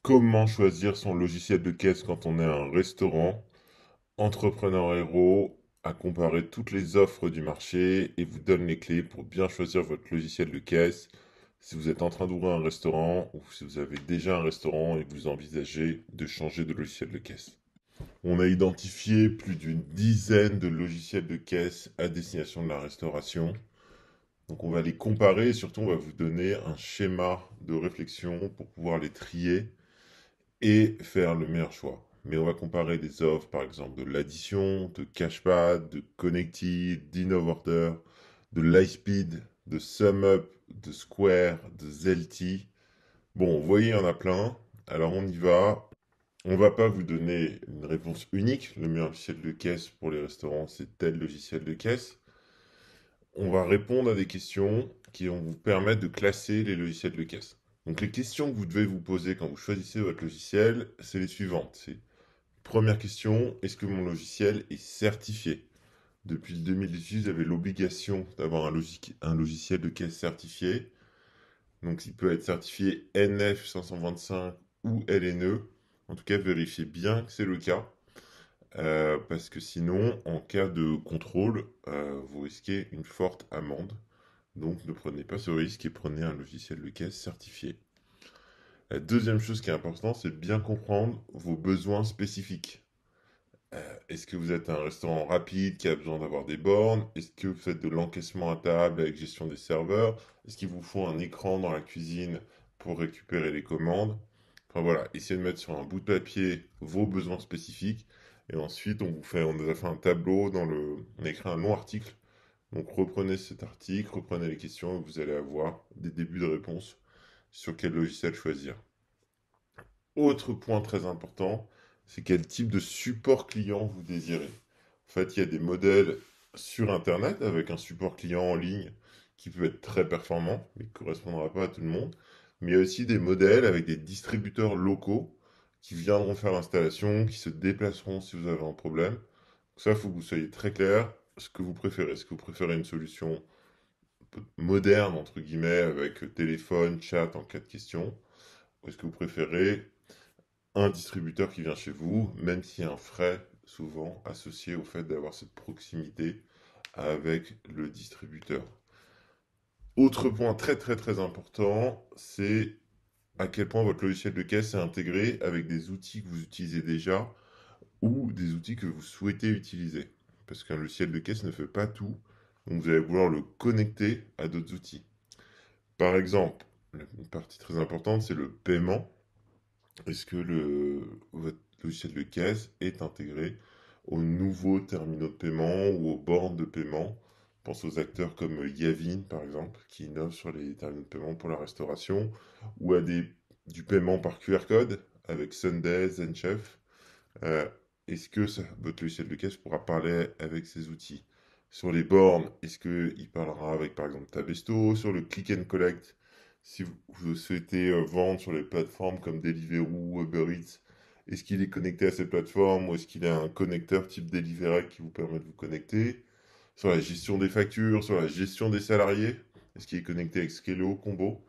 Comment choisir son logiciel de caisse quand on est un restaurant? Entrepreneur Hero a comparé toutes les offres du marché et vous donne les clés pour bien choisir votre logiciel de caisse si vous êtes en train d'ouvrir un restaurant ou si vous avez déjà un restaurant et que vous envisagez de changer de logiciel de caisse. On a identifié plus d'une dizaine de logiciels de caisse à destination de la restauration. Donc on va les comparer et surtout on va vous donner un schéma de réflexion pour pouvoir les trier et faire le meilleur choix. Mais on va comparer des offres, par exemple, de l'addition, de Cashpad, de Connected, d'InnoveOrder, de Lightspeed, de SumUp, de Square, de Zelty. Bon, vous voyez, il y en a plein. Alors on y va. On va pas vous donner une réponse unique. Le meilleur logiciel de caisse pour les restaurants, c'est tel logiciel de caisse. On va répondre à des questions qui vont vous permettre de classer les logiciels de caisse. Donc les questions que vous devez vous poser quand vous choisissez votre logiciel, c'est les suivantes. C'est première question, est-ce que mon logiciel est certifié? Depuis le 2018, vous avez l'obligation d'avoir un logiciel de caisse certifié. Donc il peut être certifié NF 525 ou LNE. En tout cas, vérifiez bien que c'est le cas. Parce que sinon, en cas de contrôle, vous risquez une forte amende. Donc ne prenez pas ce risque et prenez un logiciel de caisse certifié. La deuxième chose qui est importante, c'est de bien comprendre vos besoins spécifiques. Est-ce que vous êtes un restaurant rapide qui a besoin d'avoir des bornes? Est-ce que vous faites de l'encaissement à table avec gestion des serveurs? Est-ce qu'il vous faut un écran dans la cuisine pour récupérer les commandes? Enfin voilà, essayez de mettre sur un bout de papier vos besoins spécifiques. Et ensuite, on nous a fait un tableau on a écrit un long article. Donc reprenez cet article, reprenez les questions et vous allez avoir des débuts de réponse sur quel logiciel choisir. Autre point très important, c'est quel type de support client vous désirez. En fait, il y a des modèles sur Internet avec un support client en ligne qui peut être très performant, mais qui ne correspondra pas à tout le monde. Mais il y a aussi des modèles avec des distributeurs locaux qui viendront faire l'installation, qui se déplaceront si vous avez un problème. Ça, il faut que vous soyez très clair ce que vous préférez. Est-ce que vous préférez une solution moderne, entre guillemets, avec téléphone, chat en cas de question? Ou est-ce que vous préférez un distributeur qui vient chez vous, même s'il y a un frais souvent associé au fait d'avoir cette proximité avec le distributeur. Autre point très très très important, c'est à quel point votre logiciel de caisse est intégré avec des outils que vous utilisez déjà ou des outils que vous souhaitez utiliser. Parce qu'un logiciel de caisse ne fait pas tout, donc vous allez vouloir le connecter à d'autres outils. Par exemple, une partie très importante, c'est le paiement. Est-ce que votre logiciel de caisse est intégré aux nouveaux terminaux de paiement ou aux bornes de paiement? Pense aux acteurs comme Yavin, par exemple, qui innovent sur les terminaux de paiement pour la restauration, ou du paiement par QR code avec Sunday, ZenChef. Euh, Est-ce que votre logiciel de caisse pourra parler avec ces outils? Sur les bornes, est-ce qu'il parlera avec par exemple Tabesto? Sur le click and collect, si vous souhaitez vendre sur les plateformes comme Deliveroo, Uber Eats, est-ce qu'il est connecté à ces plateformes ou est-ce qu'il a un connecteur type Deliveroo qui vous permet de vous connecter? Sur la gestion des factures, sur la gestion des salariés, est-ce qu'il est connecté avec Skello, Combo?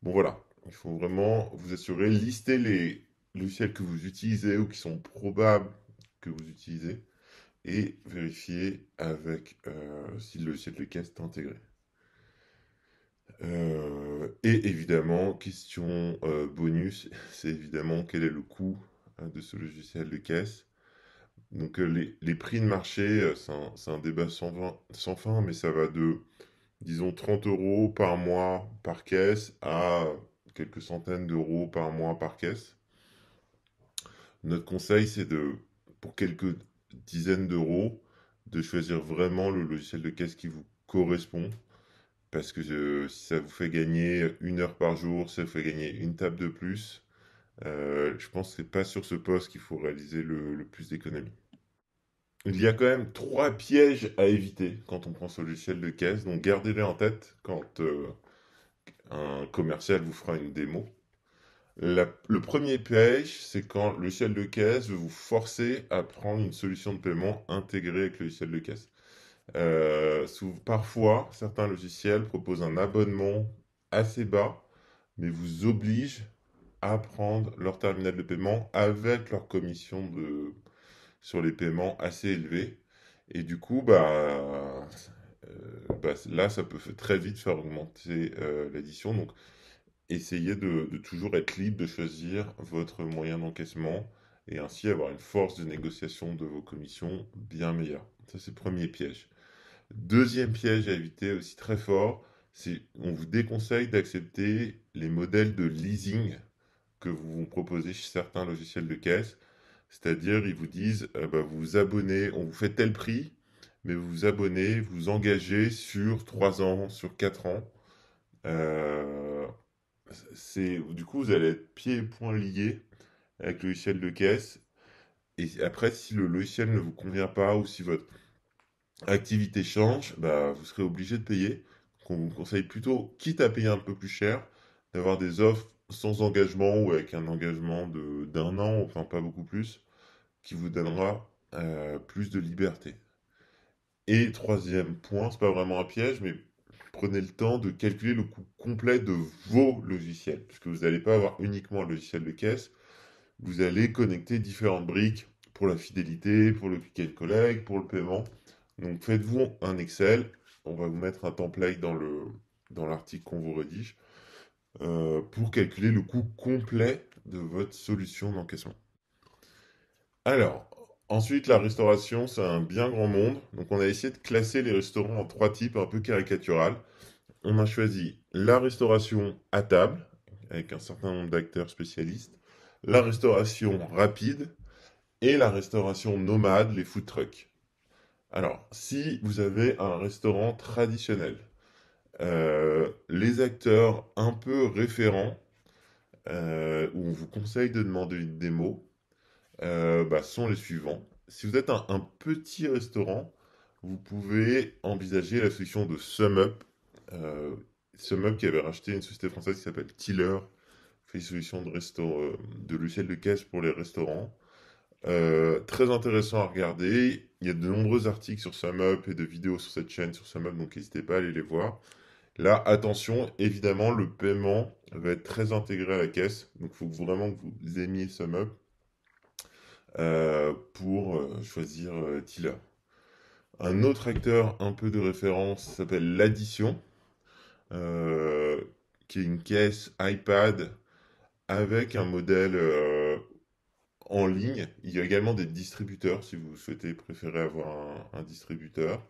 Bon voilà, il faut vraiment vous assurer, lister les logiciels que vous utilisez ou qui sont probables que vous utilisez et vérifier avec si le logiciel de caisse est intégré. Et évidemment, question bonus, c'est évidemment quel est le coût de ce logiciel de caisse. Donc les prix de marché, c'est un débat sans fin, mais ça va de, disons, 30 euros par mois par caisse à quelques centaines d'euros par mois par caisse. Notre conseil, pour quelques dizaines d'euros, de choisir vraiment le logiciel de caisse qui vous correspond. Parce que si ça vous fait gagner 1 heure par jour, ça vous fait gagner une table de plus, je pense que c'est pas sur ce poste qu'il faut réaliser le plus d'économies. Il y a quand même trois pièges à éviter quand on prend ce logiciel de caisse, donc gardez-les en tête quand un commercial vous fera une démo. Le premier piège, c'est quand le logiciel de caisse veut vous forcer à prendre une solution de paiement intégrée avec le logiciel de caisse. Parfois, certains logiciels proposent un abonnement assez bas, mais vous obligent à prendre leur terminal de paiement avec leur commission sur les paiements assez élevée. Et du coup, là, ça peut très vite faire augmenter l'addition. Donc, essayez de toujours être libre de choisir votre moyen d'encaissement et ainsi avoir une force de négociation de vos commissions bien meilleure. Ça, c'est le premier piège. Deuxième piège à éviter aussi très fort, c'est on vous déconseille d'accepter les modèles de leasing que vous proposez chez certains logiciels de caisse. C'est-à-dire, ils vous disent, vous vous abonnez, on vous fait tel prix, mais vous vous abonnez, vous vous engagez sur 3 ans, sur 4 ans. Euh, du coup, vous allez être pieds et poings liés avec le logiciel de caisse. Et après, si le logiciel ne vous convient pas ou si votre activité change, vous serez obligé de payer. Donc, on vous conseille plutôt, quitte à payer un peu plus cher, d'avoir des offres sans engagement ou avec un engagement d'un an, enfin pas beaucoup plus, qui vous donnera plus de liberté. Et troisième point, c'est pas vraiment un piège, mais prenez le temps de calculer le coût complet de vos logiciels, puisque vous n'allez pas avoir uniquement un logiciel de caisse, vous allez connecter différentes briques pour la fidélité, pour le click and collect, pour le paiement. Donc faites-vous un Excel, on va vous mettre un template dans l'article qu'on vous rédige, pour calculer le coût complet de votre solution d'encaissement. Alors, ensuite, la restauration, c'est un bien grand monde. Donc, on a essayé de classer les restaurants en trois types un peu caricatural. On a choisi la restauration à table, avec un certain nombre d'acteurs spécialistes, la restauration rapide et la restauration nomade, les food trucks. Alors, si vous avez un restaurant traditionnel, les acteurs un peu référents, où on vous conseille de demander une démo, sont les suivants. Si vous êtes un petit restaurant, vous pouvez envisager la solution de SumUp. Euh, SumUp qui avait racheté une société française qui s'appelle Tiller, fait une solution de logiciel de caisse pour les restaurants. Très intéressant à regarder. Il y a de nombreux articles sur SumUp et de vidéos sur cette chaîne sur SumUp, donc n'hésitez pas à aller les voir. Là, attention, évidemment, le paiement va être très intégré à la caisse, donc il faut vraiment que vous aimiez SumUp pour choisir Tiller. Un autre acteur un peu de référence s'appelle l'Addition, euh, qui est une caisse iPad avec un modèle en ligne. Il y a également des distributeurs si vous souhaitez préférer avoir un distributeur.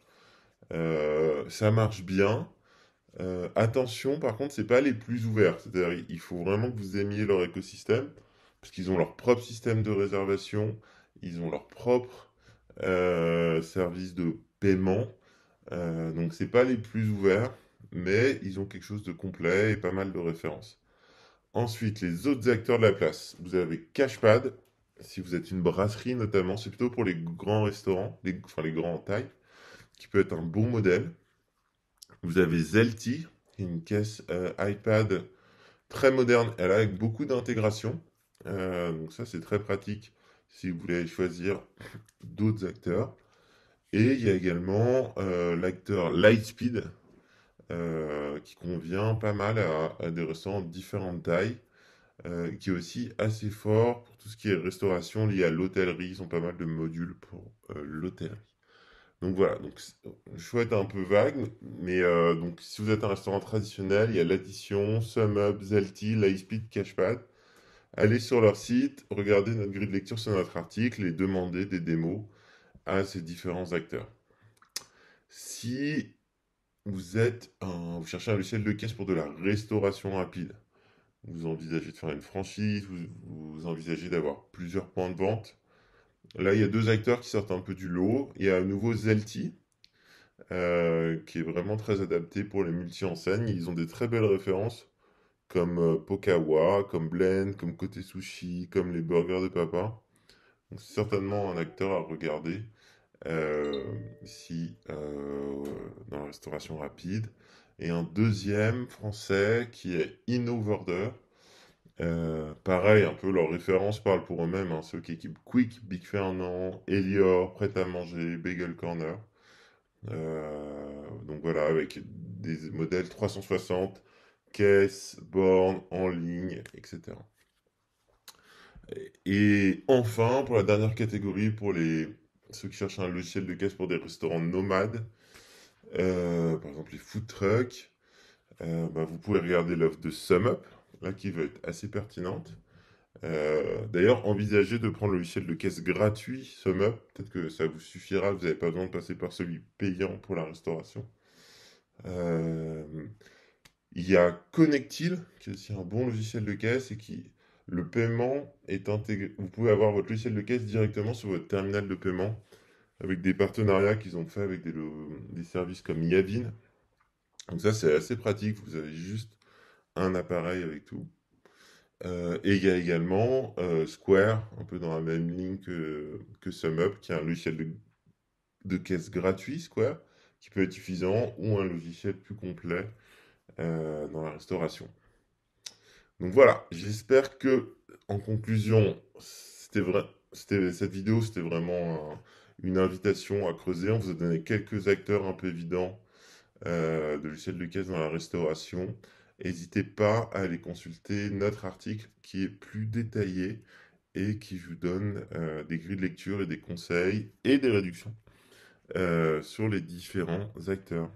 Ça marche bien. Attention, par contre, c'est pas les plus ouverts. C'est-à-dire, il faut vraiment que vous aimiez leur écosystème, parce qu'ils ont leur propre système de réservation, ils ont leur propre service de paiement. Donc, c'est pas les plus ouverts, mais ils ont quelque chose de complet et pas mal de références. Ensuite, les autres acteurs de la place. Vous avez Cashpad, si vous êtes une brasserie notamment, c'est plutôt pour les grands restaurants, enfin les grands en taille, qui peut être un bon modèle. Vous avez Zelti, qui est une caisse iPad très moderne, elle a avec beaucoup d'intégration. Donc ça, c'est très pratique si vous voulez choisir d'autres acteurs. Et il y a également l'acteur Lightspeed, qui convient pas mal à des restaurants de différentes tailles, qui est aussi assez fort pour tout ce qui est restauration liée à l'hôtellerie. Ils ont pas mal de modules pour l'hôtellerie. Donc voilà, donc le choix est un peu vague, mais donc si vous êtes un restaurant traditionnel, il y a l'addition, SumUp, Zelti, Lightspeed, Cashpad. Allez sur leur site, regardez notre grille de lecture sur notre article et demandez des démos à ces différents acteurs. Si vous cherchez un logiciel de caisse pour de la restauration rapide, vous envisagez de faire une franchise, vous envisagez d'avoir plusieurs points de vente. Là, il y a deux acteurs qui sortent un peu du lot. Il y a à nouveau Zelti, qui est vraiment très adapté pour les multi-enseignes. Ils ont des très belles références, comme Pokawa, comme Blend, comme Côté Sushi, comme les burgers de papa. Donc c'est certainement un acteur à regarder euh, si dans la restauration rapide. Et un deuxième français qui est InnoVorder. Pareil, un peu leurs références parlent pour eux-mêmes, hein, ceux qui équipent Quick, Big Fernand, Elior, Prêt à manger, Bagel Corner. Donc voilà, avec des modèles 360, caisse, borne, en ligne, etc. Et enfin, pour la dernière catégorie, pour ceux qui cherchent un logiciel de caisse pour des restaurants nomades, par exemple les food trucks, bah, vous pouvez regarder l'offre de SumUp, là qui va être assez pertinente. D'ailleurs, envisagez de prendre le logiciel de caisse gratuit SumUp, peut-être que ça vous suffira, vous n'avez pas besoin de passer par celui payant pour la restauration. Euh, il y a Connectil, qui est aussi un bon logiciel de caisse et qui, le paiement est intégré. Vous pouvez avoir votre logiciel de caisse directement sur votre terminal de paiement avec des partenariats qu'ils ont fait avec des services comme Yavin. Donc ça, c'est assez pratique. Vous avez juste un appareil avec tout. Et il y a également Square, un peu dans la même ligne que SumUp, qui est un logiciel de caisse gratuit, Square, qui peut être suffisant, ou un logiciel plus complet dans la restauration. Donc voilà, j'espère que, en conclusion, cette vidéo, c'était vraiment une invitation à creuser. On vous a donné quelques acteurs un peu évidents de logiciels de caisse dans la restauration. N'hésitez pas à aller consulter notre article qui est plus détaillé et qui vous donne des grilles de lecture et des conseils et des réductions sur les différents acteurs.